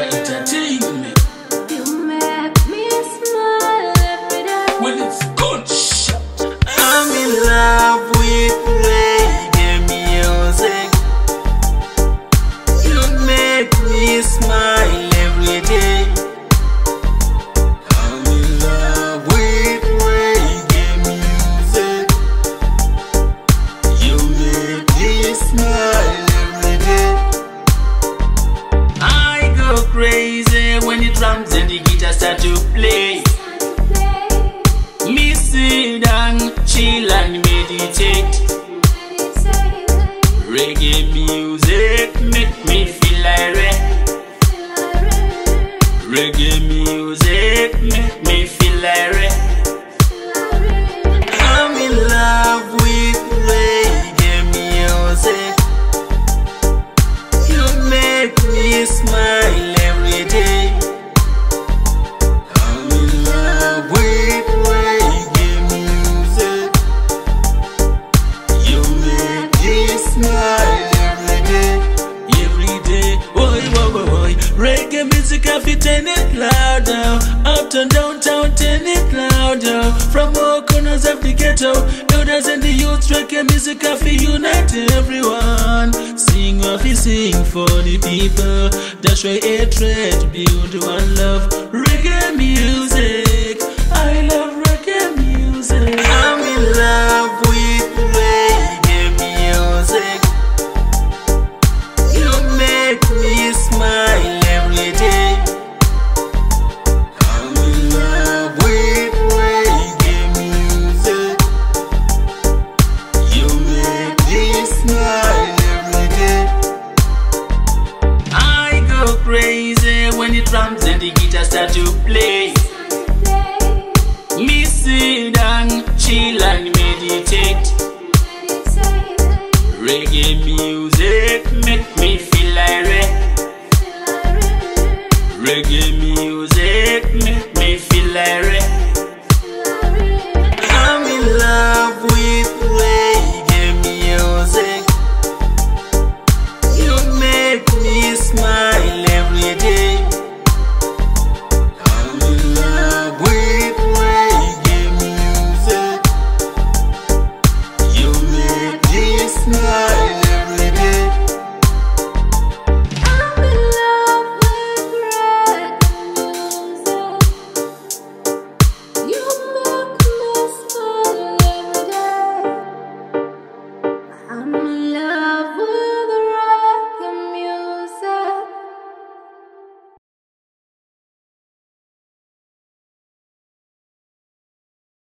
Entertainment. You make me smile every day. Well, it's Gunshot. I'm in love with reggae music. You make me smile every day. I'm in love with reggae music. You make me smile every day. I go crazy when the drums and the guitar start to play. Me sit down, chill and meditate. Reggae music make me feel irate. Reggae music make me feel irate. I'm in love with reggae music. You make me smile every day. I'm in love with reggae music. You make me smile every day. Every day, boy, boy, boy, boy. Reggae music, I feel turn it louder. Uptown, downtown, turn it louder. From all corners of the ghetto, elders and the youth, reggae music, I feel unite everyone. Sing what we sing for the people. That's why hatred build one love. Reggae music, I love reggae music. I'm in love with reggae music. You make me smile every day. I'm in love with reggae music. You make me smile every day. I go crazy when the drums and the guitar start to play. Me sit down, chill and meditate. Reggae music make me feel irate. Reggae music make me feel irate. I'm in love with reggae music. You make me smile every day. I'm in love with reggae music. You make me smile every day. I'm in love with reggae music. You make me smile every day. I'm in love.